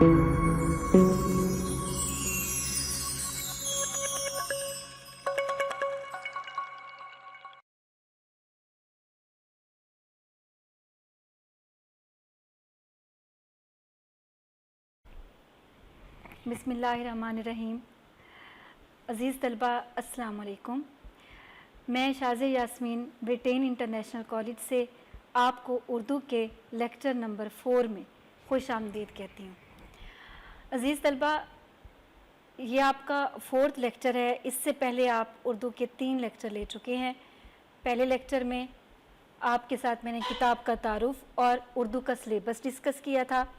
बिस्मिल्लाहिर्रहमानिर्रहीम। अज़ीज़ तलबा, अस्सलाम वालेकुम। मैं शाज़े यास्मीन ब्रिटेन इंटरनेशनल कॉलेज से आपको उर्दू के लेक्चर नंबर 4 में खुश आमदीद कहती हूँ। अज़ीज़ तलबा, ये आपका 4th लेक्चर है। इससे पहले आप उर्दू के 3 लेक्चर ले चुके हैं। पहले लेक्चर में आपके साथ मैंने किताब का तारुफ़ और उर्दू का सिलेबस डिस्कस किया था।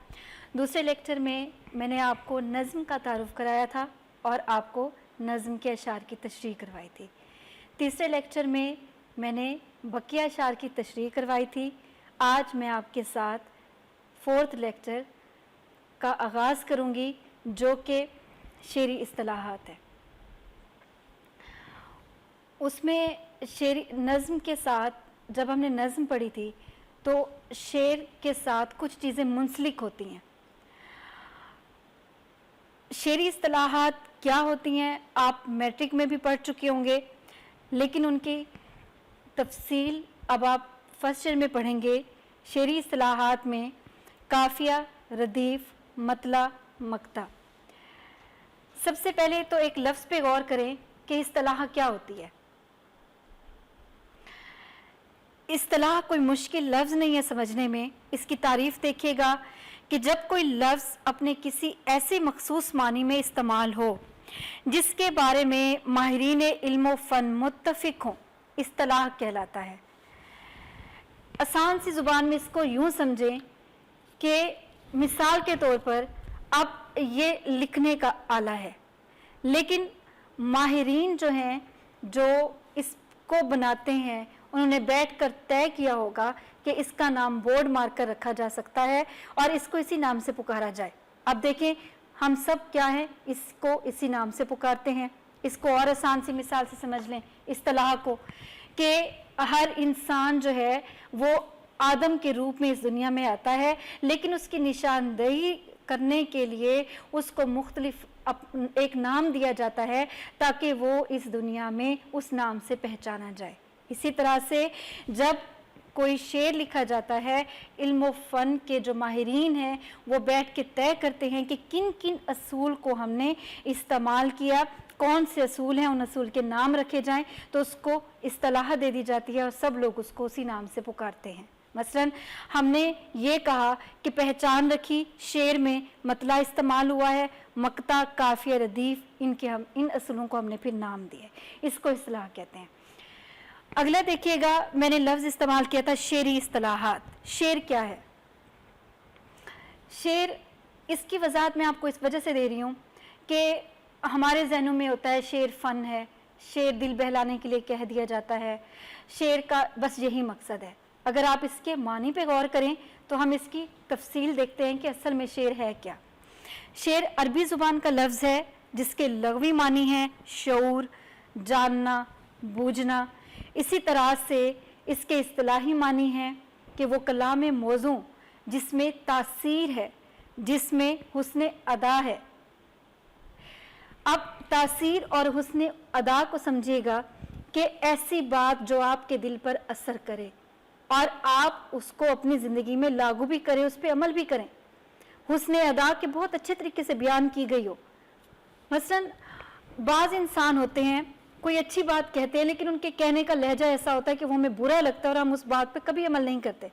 दूसरे लेक्चर में मैंने आपको नज़्म का तारुफ़ कराया था और आपको नज़्म के अशार की तशरीह करवाई थी। तीसरे लेक्चर में मैंने बकिया अशार की तशरीह करवाई थी। आज मैं आपके साथ 4th लेक्चर का आगाज़ करूँगी, जो कि शेरी इस्तिलाहात है। उसमें शेरी नज़्म के साथ जब हमने नज़्म पढ़ी थी तो शेर के साथ कुछ चीज़ें मुंसलिक होती हैं। शेरी इस्तिलाहात क्या होती हैं आप मैट्रिक में भी पढ़ चुके होंगे, लेकिन उनकी तफसील अब आप फर्स्ट ईयर में पढ़ेंगे। शेरी इस्तिलाहात में काफ़िया, रदीफ़, मतला, मक्ता। सबसे पहले तो एक लफ्ज़ पे गौर करें कि इस्तिलाह क्या होती है। इस्तिलाह कोई मुश्किल लफ्ज़ नहीं है समझने में। इसकी तारीफ़ देखिएगा कि जब कोई लफ्ज़ अपने किसी ऐसे मखसूस मानी में इस्तेमाल हो जिसके बारे में माहिरीन इल्म फ़न मुत्तफ़िक़ हों, इस्तिलाह कहलाता है। आसान सी ज़ुबान में इसको यूँ समझें कि मिसाल के तौर पर अब ये लिखने का आला है, लेकिन माहिरीन जो हैं, जो इसको बनाते हैं, उन्होंने बैठकर तय किया होगा कि इसका नाम बोर्ड मार्कर रखा जा सकता है और इसको इसी नाम से पुकारा जाए। अब देखें, हम सब क्या हैं, इसको इसी नाम से पुकारते हैं। इसको और आसान सी मिसाल से समझ लें इस्तिलाह को, कि हर इंसान जो है वो आदम के रूप में इस दुनिया में आता है, लेकिन उसकी निशानदेही करने के लिए उसको मुख्तलिफ एक नाम दिया जाता है ताकि वो इस दुनिया में उस नाम से पहचाना जाए। इसी तरह से जब कोई शेर लिखा जाता है, इल्म फ़न के जो माहिरीन हैं वो बैठ के तय करते हैं कि किन किन असूल को हमने इस्तेमाल किया, कौन से असूल हैं, उन असूल के नाम रखे जाएं, तो उसको इस्तिलाह दे दी जाती है और सब लोग उसको उसी नाम से पुकारते हैं। मसलन हमने ये कहा कि पहचान रखी, शेर में मतला इस्तेमाल हुआ है, मक्ता, काफ़िया, रदीफ़, इन असूलों को हमने फिर नाम दिए, इसको इस्तिलाह कहते हैं। अगला देखिएगा, मैंने लफ्ज़ इस्तेमाल किया था शेरी इस्तिलाहात। शेर क्या है? शेर, इसकी वजाहत मैं आपको इस वजह से दे रही हूँ कि हमारे जहनों में होता है शेर फ़न है, शेर दिल बहलाने के लिए कह दिया जाता है, शेर का बस यही मकसद है। अगर आप इसके मानी पे गौर करें तो हम इसकी तफसील देखते हैं कि असल में शेर है क्या। शेर अरबी ज़ुबान का लफ्ज़ है जिसके लग़वी मानी हैं शऊर, जानना, बूझना। इसी तरह से इसके इस्तिलाही मानी हैं कि वो कलाम मौज़ू जिसमें तासीर है, जिसमें हुस्न अदा है। अब तासीर और हुस्न अदा को समझिएगा कि ऐसी बात जो आपके दिल पर असर करे और आप उसको अपनी ज़िंदगी में लागू भी करें, उस पर अमल भी करें। हुस्न अदा के बहुत अच्छे तरीके से बयान की गई हो। मसलन बाज़ इंसान होते हैं, कोई अच्छी बात कहते हैं, लेकिन उनके कहने का लहजा ऐसा होता है कि वो हमें बुरा लगता है और हम उस बात पे कभी अमल नहीं करते।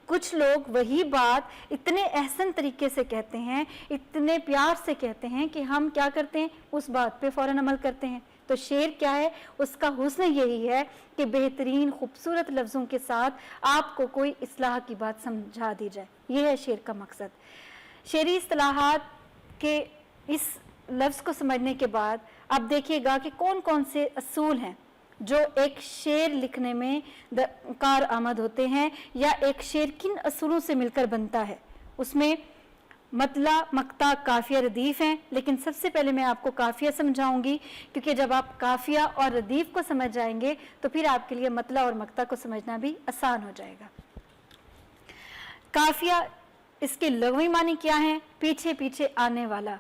कुछ लोग वही बात इतने एहसन तरीके से कहते हैं, इतने प्यार से कहते हैं कि हम क्या करते हैं, उस बात पे फ़ौरन अमल करते हैं। तो शेर क्या है, उसका हुस्न यही है कि बेहतरीन खूबसूरत लफ्ज़ों के साथ आपको कोई इस्लाह की बात समझा दी जाए। ये है शेर का मकसद। शेरी इस्तिलाहात के इस लफ्ज़ को समझने के बाद अब देखिएगा कि कौन कौन से असूल हैं जो एक शेर लिखने में कार आमद होते हैं, या एक शेर किन असूलों से मिलकर बनता है। उसमें मतला, मक्ता, काफ़िया, रदीफ़ हैं, लेकिन सबसे पहले मैं आपको काफ़िया समझाऊंगी, क्योंकि जब आप काफ़िया और रदीफ़ को समझ जाएंगे तो फिर आपके लिए मतला और मक्ता को समझना भी आसान हो जाएगा। काफ़िया इसके लघवी मानी क्या है? पीछे पीछे आने वाला,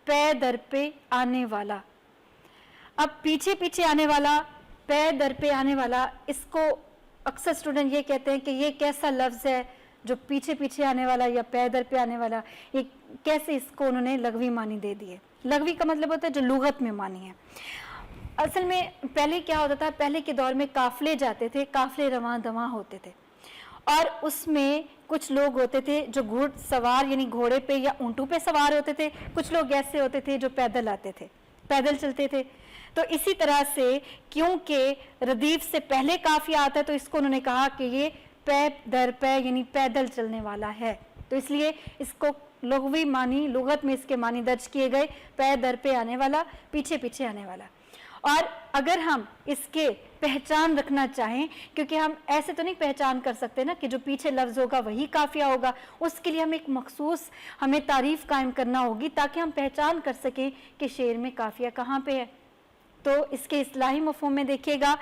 पै दर पे आने वाला। अब पीछे पीछे आने वाला, पै दर पे आने वाला, इसको अक्सर स्टूडेंट ये कहते हैं कि ये कैसा लफ्ज़ है जो पीछे पीछे आने वाला या पै दर पे आने वाला, ये कैसे इसको उन्होंने लघवी मानी दे दी है। लघवी का मतलब होता है जो लुगत में मानी है। असल में पहले क्या होता था, पहले के दौर में काफिले जाते थे, काफिले रवां दवां होते थे, और उसमें कुछ लोग होते थे जो घुड़ सवार यानी घोड़े पे या ऊंटों पे सवार होते थे, कुछ लोग ऐसे होते थे जो पैदल आते थे, पैदल चलते थे। तो इसी तरह से क्योंकि रदीफ से पहले काफिया आता है तो इसको उन्होंने कहा कि ये पै दर पै यानी पैदल चलने वाला है, तो इसलिए इसको लुग़वी मानी, लुगत में इसके मानी दर्ज किए गए, पै दर पे आने वाला, पीछे पीछे आने वाला। और अगर हम इसके पहचान रखना चाहें, क्योंकि हम ऐसे तो नहीं पहचान कर सकते ना कि जो पीछे लफ्ज़ होगा वही काफिया होगा, उसके लिए हम एक मखसूस हमें तारीफ़ कायम करना होगी ताकि हम पहचान कर सकें कि शेर में काफिया कहाँ पे है। तो इसके इस्लाही मफ़हूम में देखिएगा,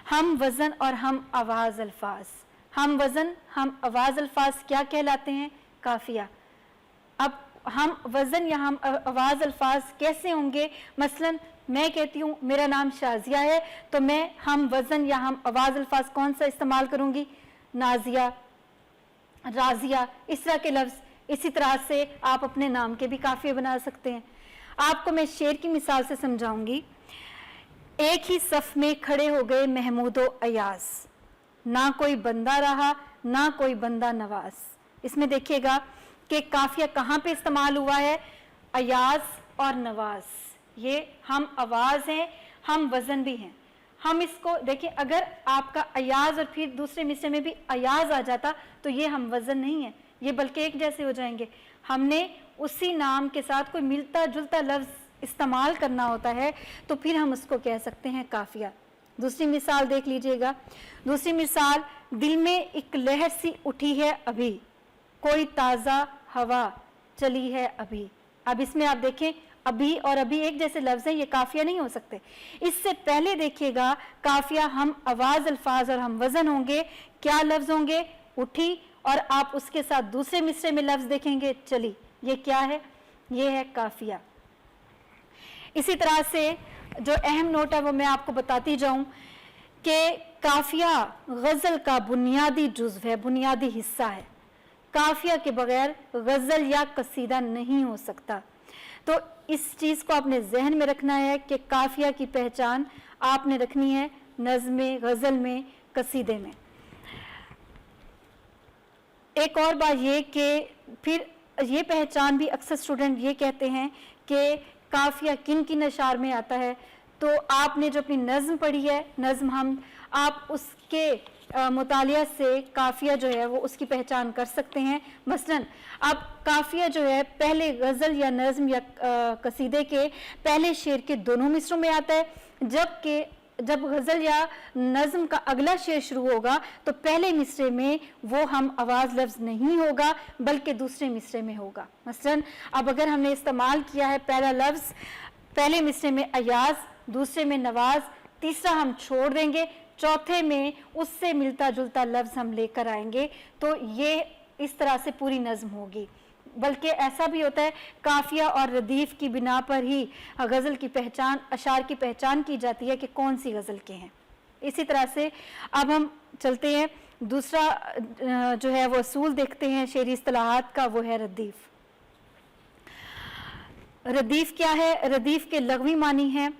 हम वज़न और हम आवाज़ अल्फाज, हम वज़न हम आवाज़ अल्फाज क्या कहलाते हैं? काफिया। अब हम वज़न या हम आवाज़ अल्फाज कैसे होंगे? मसलन मैं कहती हूँ मेरा नाम शाजिया है, तो मैं हम वज़न या हम आवाज़ अल्फाज कौन सा इस्तेमाल करूँगी? नाजिया, राजिया, इस तरह के लफ्ज़। इसी तरह से आप अपने नाम के भी काफ़िए बना सकते हैं। आपको मैं शेर की मिसाल से समझाऊंगी। एक ही सफ में खड़े हो गए महमूदो अयाज, ना कोई बंदा रहा ना कोई बंदा नवाज। इसमें देखिएगा कि काफिया कहाँ पे इस्तेमाल हुआ है? अयाज और नवाज। ये हम आवाज़ हैं, हम वज़न भी हैं। हम इसको देखिए, अगर आपका अयाज और फिर दूसरे मिसरे में भी अयाज आ जाता तो ये हम वज़न नहीं है, ये बल्कि एक जैसे हो जाएंगे। हमने उसी नाम के साथ कोई मिलता जुलता लफ्ज़ इस्तेमाल करना होता है तो फिर हम उसको कह सकते हैं काफिया। दूसरी मिसाल देख लीजिएगा। दूसरी मिसाल, दिल में एक लहर सी उठी है अभी, कोई ताज़ा हवा चली है अभी। अब इसमें आप देखें, अभी और अभी एक जैसे लफ्ज़ हैं, ये काफिया नहीं हो सकते। इससे पहले देखिएगा काफिया हम आवाज़ अल्फाज और हम वज़न होंगे। क्या लफ्ज़ होंगे? उठी, और आप उसके साथ दूसरे मिसरे में लफ्ज़ देखेंगे चली। ये क्या है? ये है काफिया। इसी तरह से जो अहम नोट है वो मैं आपको बताती जाऊं कि काफिया गज़ल का बुनियादी जुज़्व है, बुनियादी हिस्सा है। काफिया के बगैर गज़ल या कसीदा नहीं हो सकता। तो इस चीज़ को आपने जहन में रखना है कि काफिया की पहचान आपने रखनी है नज़्म में, गज़ल में, कसीदे में। एक और बात ये कि फिर ये पहचान भी अक्सर स्टूडेंट ये कहते हैं कि काफिया किन किन अशार में आता है। तो आपने जो अपनी नज़्म पढ़ी है, नज़्म आप उसके मुतालिया से काफिया जो है वो उसकी पहचान कर सकते हैं। मसलन अब काफिया जो है पहले गज़ल या नज़्म या कसीदे के पहले शेर के दोनों मिसरों में आता है, जबकि जब गज़ल या नज़्म का अगला शेर शुरू होगा तो पहले मिसरे में वो हम आवाज़ लफ्ज़ नहीं होगा बल्कि दूसरे मिसरे में होगा। मसलन अब अगर हमने इस्तेमाल किया है पहला लफ्ज़, पहले मिसरे में अयाज, दूसरे में नवाज, तीसरा हम छोड़ देंगे, चौथे में उससे मिलता जुलता लफ्ज़ हम लेकर आएंगे, तो ये इस तरह से पूरी नज़्म होगी। बल्कि ऐसा भी होता है काफिया और रदीफ की बिना पर ही गज़ल की पहचान, अशार की पहचान की जाती है कि कौन सी गज़ल के हैं। इसी तरह से अब हम चलते हैं, दूसरा जो है वो असूल देखते हैं शेरी इस्तिलाहात का, वो है रदीफ। रदीफ क्या है? रदीफ के लग़वी मानी है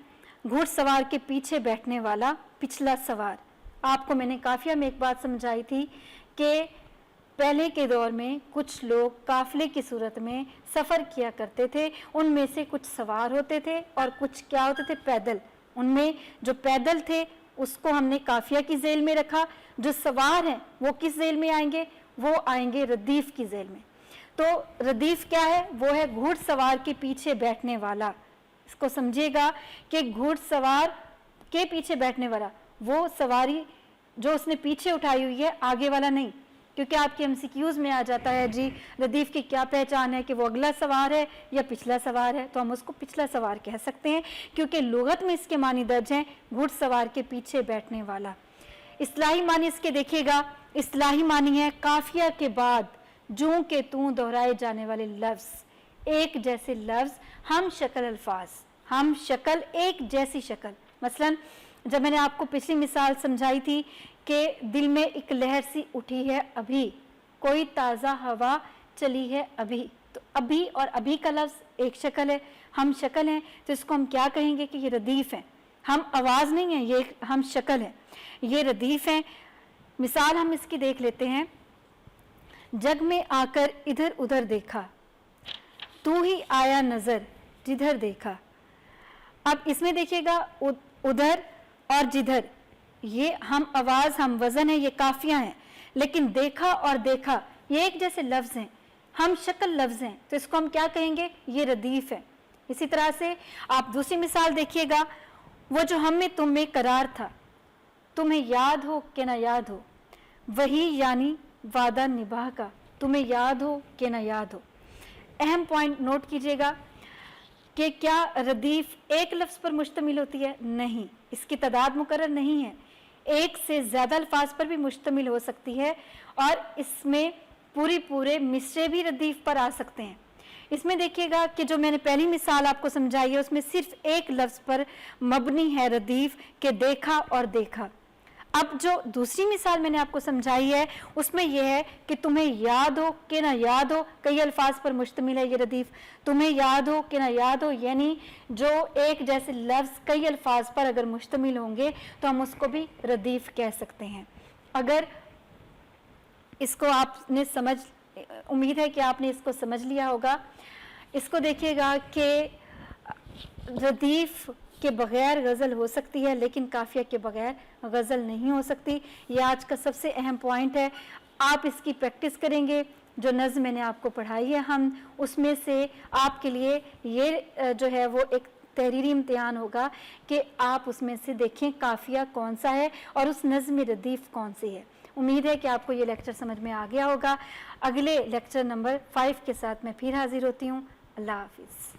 घुड़सवार के पीछे बैठने वाला, पिछला सवार। आपको मैंने काफिया में एक बात समझाई थी कि पहले के दौर में कुछ लोग काफिले की सूरत में सफ़र किया करते थे, उनमें से कुछ सवार होते थे और कुछ क्या होते थे? पैदल। उनमें जो पैदल थे उसको हमने काफिया की जेल में रखा, जो सवार हैं वो किस जेल में आएंगे? वो आएंगे रदीफ की जेल में। तो रदीफ क्या है? वो है घुड़सवार के पीछे बैठने वाला। इसको समझिएगा कि घुड़सवार के पीछे बैठने वाला, वो सवारी जो उसने पीछे उठाई हुई है, आगे वाला नहीं। क्योंकि आपके एमसीक्यूज में आ जाता है जी रदीफ की क्या पहचान है, कि वो अगला सवार है या पिछला सवार है, तो हम उसको पिछला सवार कह सकते हैं क्योंकि लुगत में इसके मानी दर्ज हैं घुड़सवार के पीछे बैठने वाला। इस्लाही मानी इसके देखिएगा, इस्लाही मानी है काफिया के बाद जूं के तूं दोहराए जाने वाले लफ्ज़, एक जैसे लफ्ज़, हम शक्ल अल्फाज, हम शक्ल, एक जैसी शक्ल। मसलन जब मैंने आपको पिछली मिसाल समझाई थी कि दिल में एक लहर सी उठी है अभी, कोई ताज़ा हवा चली है अभी, तो अभी और अभी का लफ्ज़ एक शक्ल है, हम शक्ल हैं, तो इसको हम क्या कहेंगे कि ये रदीफ़ हैं। हम आवाज़ नहीं है, ये हम शक्ल हैं, ये रदीफ़ हैं। मिसाल हम इसकी देख लेते हैं। जग में आकर इधर उधर देखा, तू ही आया नज़र जिधर देखा। अब इसमें देखिएगा उधर और जिधर, ये हम आवाज़, हम वज़न है, ये काफियाँ हैं, लेकिन देखा और देखा ये एक जैसे लफ्ज़ हैं, हम शक्ल लफ्ज़ हैं, तो इसको हम क्या कहेंगे, ये रदीफ़ है। इसी तरह से आप दूसरी मिसाल देखिएगा, वो जो हम में तुम में करार था, तुम्हें याद हो कि ना याद हो, वही यानी वादा निभाह का, तुम्हें याद हो कि ना याद हो। अहम पॉइंट नोट कीजिएगा कि क्या रदीफ़ एक लफ्ज़ पर मुश्तमिल होती है? नहीं, इसकी तादाद मुकर्रर नहीं है, एक से ज़्यादा अल्फाज पर भी मुश्तमिल हो सकती है, और इसमें पूरे मिसरे भी रदीफ़ पर आ सकते हैं। इसमें देखिएगा कि जो मैंने पहली मिसाल आपको समझाई है उसमें सिर्फ एक लफ्ज़ पर मबनी है रदीफ़ के देखा और देखा। अब जो दूसरी मिसाल मैंने आपको समझाई है उसमें यह है कि तुम्हें याद हो कि ना याद हो, कई अल्फाज पर मुश्तमिल है ये रदीफ़। तुम्हें याद हो कि ना याद हो यानी जो एक जैसे लफ्ज़ कई अल्फाज पर अगर मुश्तमिल होंगे तो हम उसको भी रदीफ़ कह सकते हैं। अगर इसको आपने उम्मीद है कि आपने इसको समझ लिया होगा। इसको देखिएगा कि रदीफ़ के बग़ैर गज़ल हो सकती है, लेकिन काफ़िया के बग़ैर गज़ल नहीं हो सकती। ये आज का सबसे अहम पॉइंट है। आप इसकी प्रैक्टिस करेंगे, जो नज़्म मैंने आपको पढ़ाई है हम उसमें से आपके लिए ये जो है वो एक तहरीरी इम्तिहान होगा कि आप उसमें से देखें काफ़िया कौन सा है और उस नज़्म में रदीफ़ कौन सी है। उम्मीद है कि आपको ये लेक्चर समझ में आ गया होगा। अगले लेक्चर नंबर 5 के साथ मैं फिर हाजिर होती हूँ। अल्लाह हाफिज़।